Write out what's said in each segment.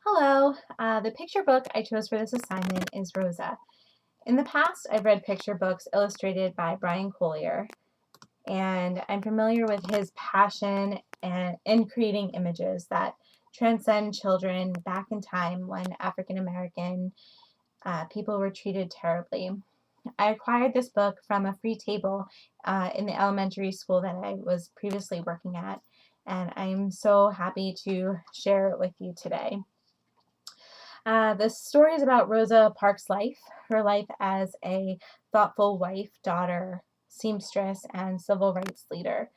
Hello, the picture book I chose for this assignment is Rosa. In the past, I've read picture books illustrated by Brian Collier, and I'm familiar with his passion in creating images that transcend children back in time when African American people were treated terribly. I acquired this book from a free table in the elementary school that I was previously working at, and I'm so happy to share it with you today. The story is about Rosa Parks' life, her life as a thoughtful wife, daughter, seamstress, and civil rights leader.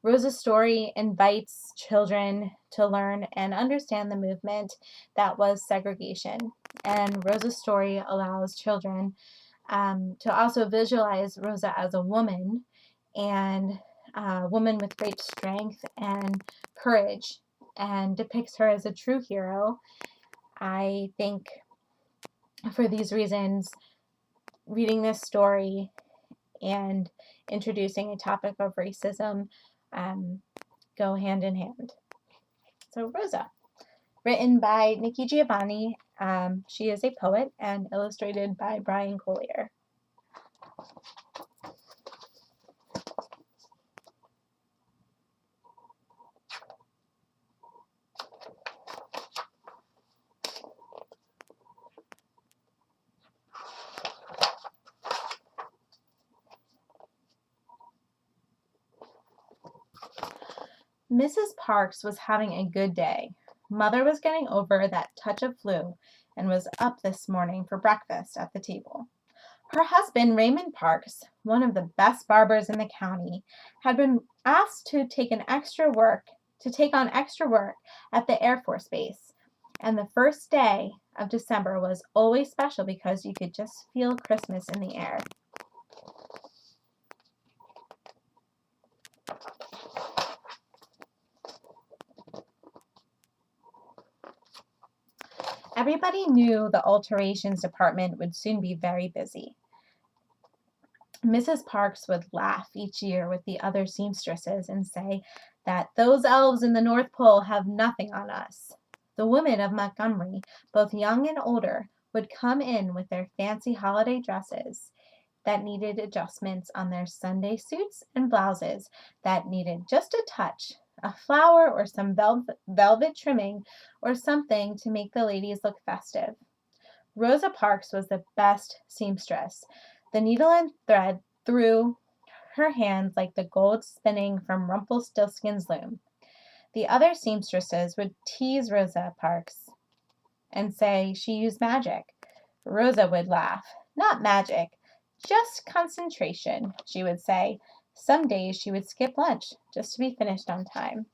Rosa's story invites children to learn and understand the movement that was segregation. And Rosa's story allows children to also visualize Rosa as a woman and a woman with great strength and courage, and depicts her as a true hero. I think for these reasons, reading this story and introducing a topic of racism go hand in hand. So Rosa, written by Nikki Giovanni. She is a poet and illustrated by Brian Collier. Mrs. Parks was having a good day. Mother was getting over that touch of flu and was up this morning for breakfast at the table. Her husband, Raymond Parks, one of the best barbers in the county, had been asked to take on extra work at the Air Force Base. And the first day of December was always special because you could just feel Christmas in the air. Everybody knew the alterations department would soon be very busy. Mrs. Parks would laugh each year with the other seamstresses and say that those elves in the North Pole have nothing on us. The women of Montgomery, both young and older, would come in with their fancy holiday dresses that needed adjustments on their Sunday suits and blouses that needed just a touch, a flower or some velvet trimming or something to make the ladies look festive. Rosa Parks was the best seamstress. The needle and thread through her hands like the gold spinning from Rumpelstiltskin's loom. The other seamstresses would tease Rosa Parks and say she used magic. Rosa would laugh. Not magic, just concentration, she would say. Some days she would skip lunch just to be finished on time.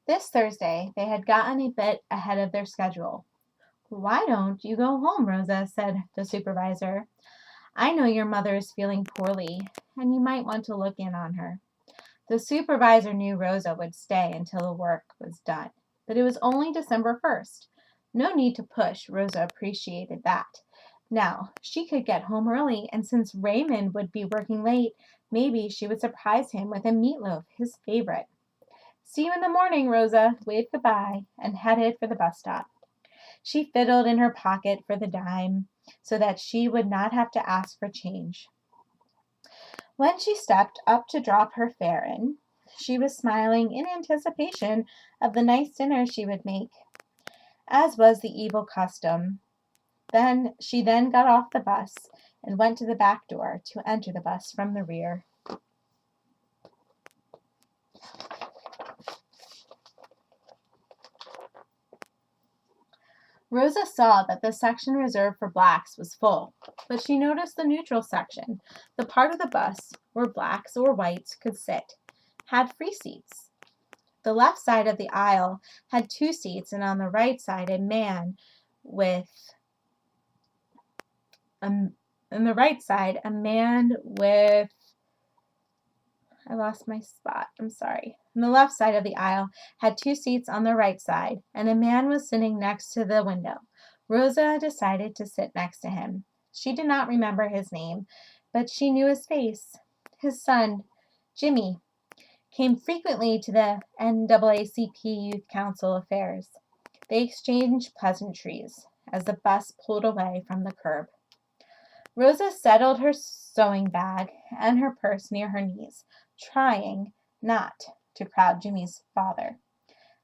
This Thursday, they had gotten a bit ahead of their schedule. "Why don't you go home, Rosa?" said the supervisor. "I know your mother is feeling poorly, and you might want to look in on her." The supervisor knew Rosa would stay until the work was done, but it was only December 1st. No need to push, Rosa appreciated that. Now, she could get home early, and since Raymond would be working late, maybe she would surprise him with a meatloaf, his favorite. "See you in the morning," Rosa waved goodbye and headed for the bus stop. She fiddled in her pocket for the dime so that she would not have to ask for change. When she stepped up to drop her fare in, she was smiling in anticipation of the nice dinner she would make, as was the evil custom. She got off the bus and went to the back door to enter the bus from the rear. Rosa saw that the section reserved for blacks was full, but she noticed the neutral section, the part of the bus where blacks or whites could sit, had free seats. The left side of the aisle had 2 seats, and on the right side a man with I lost my spot. I'm sorry. On the left side of the aisle had 2 seats on the right side, and a man was sitting next to the window. Rosa decided to sit next to him. She did not remember his name, but she knew his face. His son, Jimmy, came frequently to the NAACP Youth Council affairs. They exchanged pleasantries as the bus pulled away from the curb. Rosa settled her sewing bag and her purse near her knees, trying not to crowd Jimmy's father.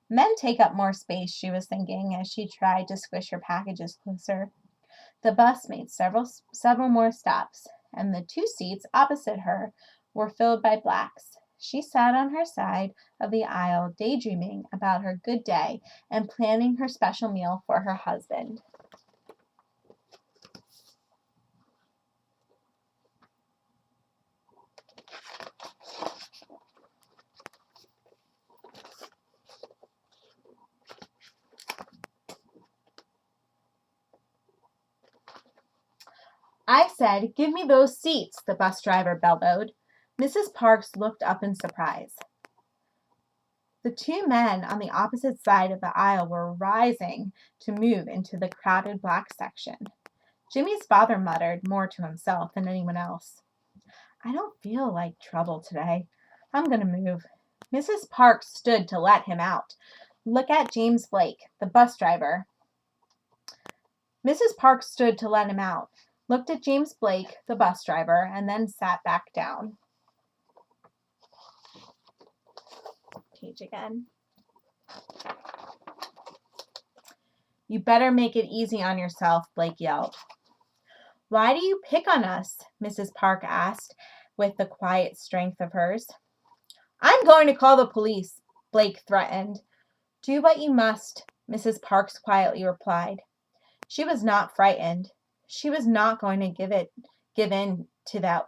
Men take up more space, she was thinking as she tried to squish her packages closer. The bus made several more stops, and the 2 seats opposite her were filled by blacks. She sat on her side of the aisle, daydreaming about her good day and planning her special meal for her husband. I said, "Give me those seats," the bus driver bellowed. Mrs. Parks looked up in surprise. The 2 men on the opposite side of the aisle were rising to move into the crowded black section. Jimmy's father muttered more to himself than anyone else. "I don't feel like trouble today. I'm going to move." Mrs. Parks stood to let him out. "Look at James Blake, the bus driver." Mrs. Parks stood to let him out, looked at James Blake, the bus driver, and then sat back down. Page again. "You better make it easy on yourself," Blake yelled. "Why do you pick on us?" Mrs. Park asked with the quiet strength of hers. "I'm going to call the police," Blake threatened. "Do what you must," Mrs. Parks quietly replied. She was not frightened. She was not going to give in to that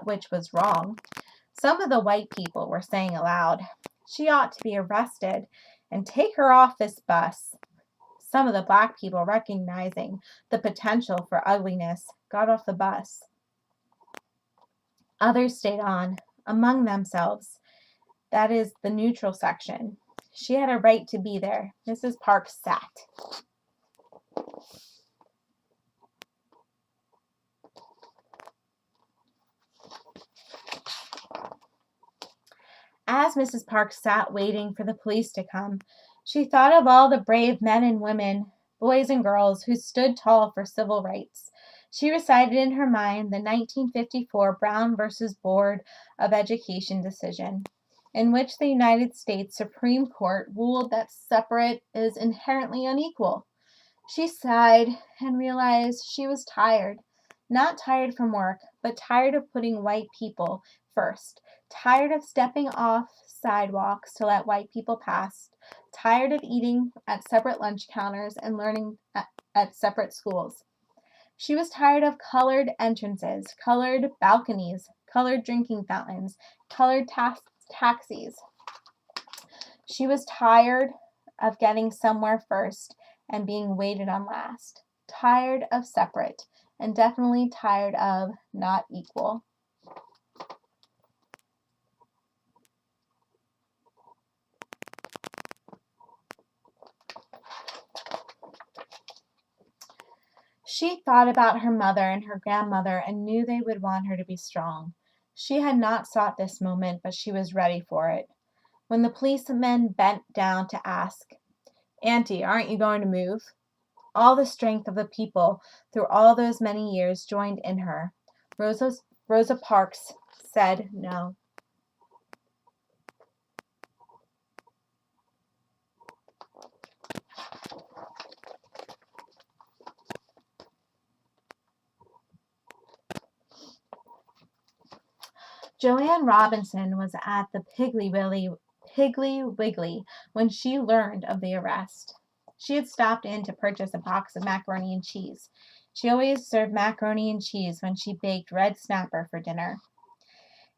which was wrong. Some of the white people were saying aloud, "She ought to be arrested and take her off this bus." Some of the black people, recognizing the potential for ugliness, got off the bus. Others stayed on, among themselves. That is the neutral section. She had a right to be there. Mrs. Parks sat. As Mrs. Parks sat waiting for the police to come, she thought of all the brave men and women, boys and girls, who stood tall for civil rights. She recited in her mind the 1954 Brown versus Board of Education decision, in which the United States Supreme Court ruled that separate is inherently unequal. She sighed and realized she was tired. Not tired from work, but tired of putting white people first. Tired of stepping off sidewalks to let white people pass. Tired of eating at separate lunch counters and learning at separate schools. She was tired of colored entrances, colored balconies, colored drinking fountains, colored taxis. She was tired of getting somewhere first and being waited on last. Tired of separate, and definitely tired of not equal. She thought about her mother and her grandmother and knew they would want her to be strong. She had not sought this moment, but she was ready for it. When the policeman bent down to ask, "Auntie, aren't you going to move?" all the strength of the people through all those many years joined in her. Rosa Parks said no. Joanne Robinson was at the Piggly Wiggly when she learned of the arrest. She had stopped in to purchase a box of macaroni and cheese. She always served macaroni and cheese when she baked red snapper for dinner.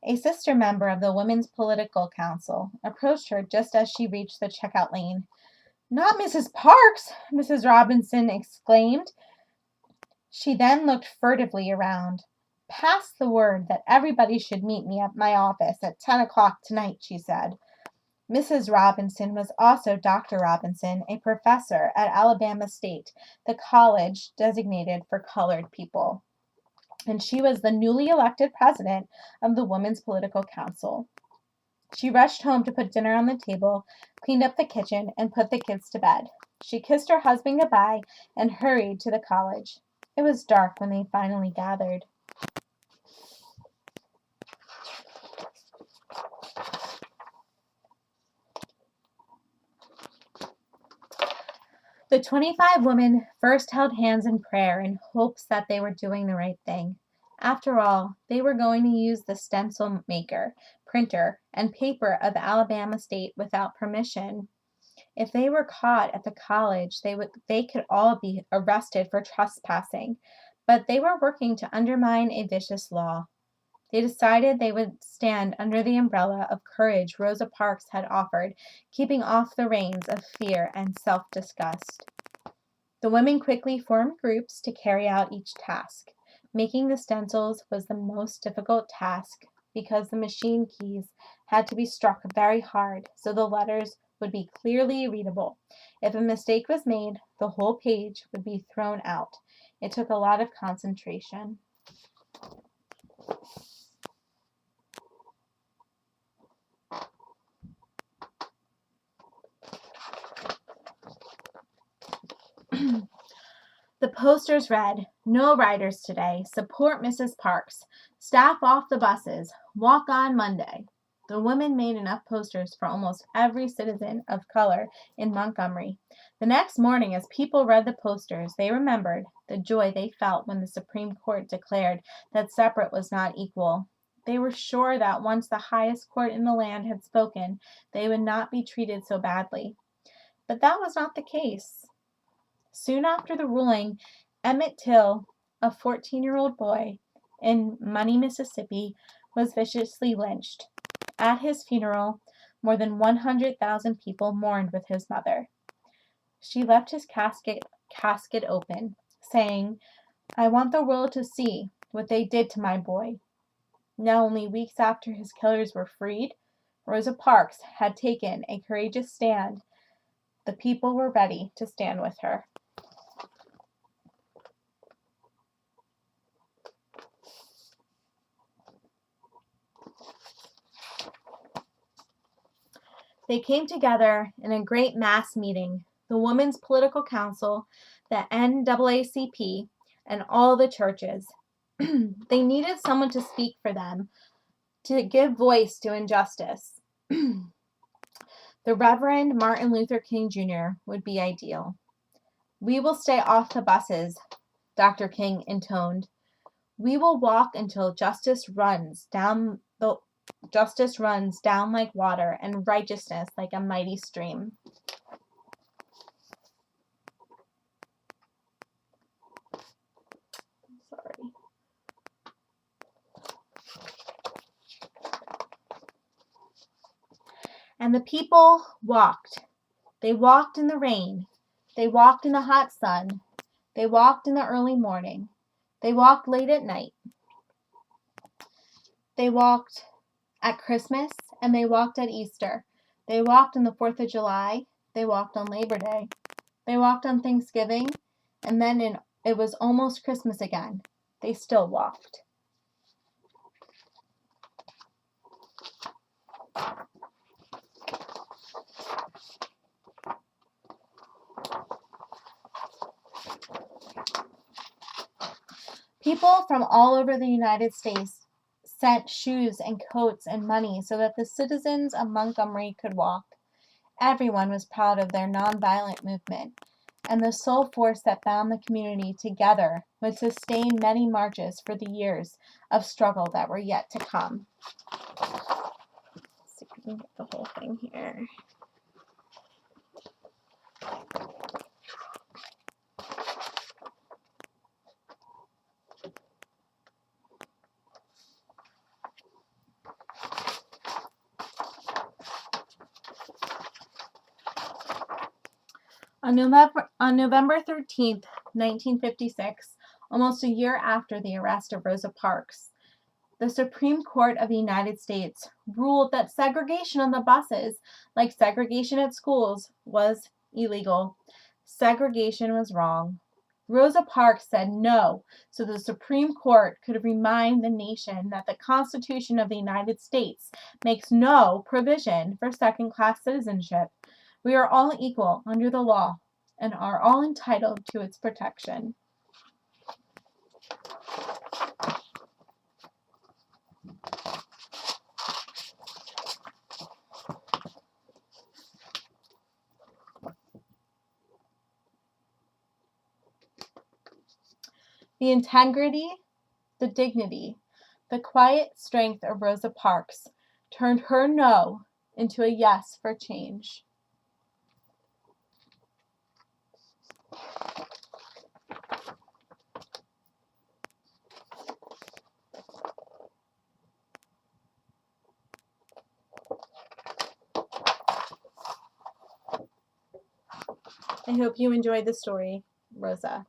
A sister member of the Women's Political Council approached her just as she reached the checkout lane. "Not Mrs. Parks!" Mrs. Robinson exclaimed. She then looked furtively around. "Pass the word that everybody should meet me at my office at 10 o'clock tonight," she said. Mrs. Robinson was also Dr. Robinson, a professor at Alabama State, the college designated for colored people, and she was the newly elected president of the Women's Political Council. She rushed home to put dinner on the table, cleaned up the kitchen, and put the kids to bed. She kissed her husband goodbye and hurried to the college. It was dark when they finally gathered. The 25 women first held hands in prayer in hopes that they were doing the right thing. After all, they were going to use the stencil maker, printer, and paper of Alabama State without permission. If they were caught at the college, they could all be arrested for trespassing, but they were working to undermine a vicious law. They decided they would stand under the umbrella of courage Rosa Parks had offered, keeping off the rains of fear and self-disgust. The women quickly formed groups to carry out each task. Making the stencils was the most difficult task because the machine keys had to be struck very hard so the letters would be clearly readable. If a mistake was made, the whole page would be thrown out. It took a lot of concentration. The posters read, "No riders today. Support Mrs. Parks. Staff off the buses. Walk on Monday." The women made enough posters for almost every citizen of color in Montgomery. The next morning, as people read the posters, they remembered the joy they felt when the Supreme Court declared that separate was not equal. They were sure that once the highest court in the land had spoken, they would not be treated so badly. But that was not the case. Soon after the ruling, Emmett Till, a 14-year-old boy in Money, Mississippi, was viciously lynched. At his funeral, more than 100,000 people mourned with his mother. She left his casket open, saying, "I want the world to see what they did to my boy." Now, only weeks after his killers were freed, Rosa Parks had taken a courageous stand. The people were ready to stand with her. They came together in a great mass meeting, the Women's Political Council, the NAACP, and all the churches. They needed someone to speak for them, to give voice to injustice. The Reverend Martin Luther King Jr. would be ideal. "We will stay off the buses," Dr. King intoned. "We will walk until justice runs down like water and righteousness like a mighty stream." Sorry. And the people walked. They walked in the rain. They walked in the hot sun. They walked in the early morning. They walked late at night. They walked at Christmas, and they walked at Easter. They walked on the 4th of July. They walked on Labor Day. They walked on Thanksgiving, and then it was almost Christmas again. They still walked. People from all over the United States sent shoes and coats and money so that the citizens of Montgomery could walk. Everyone was proud of their nonviolent movement, and the sole force that bound the community together would sustain many marches for the years of struggle that were yet to come. Let's see if we can get the whole thing here. On November 13th, 1956, almost a year after the arrest of Rosa Parks, The Supreme Court of the United States ruled that segregation on the buses, like segregation at schools, was illegal. Segregation was wrong. Rosa Parks said no, so the Supreme Court could remind the nation that the Constitution of the United States makes no provision for second-class citizenship. We are all equal under the law and are all entitled to its protection. The integrity, the dignity, the quiet strength of Rosa Parks turned her no into a yes for change. I hope you enjoyed the story, Rosa.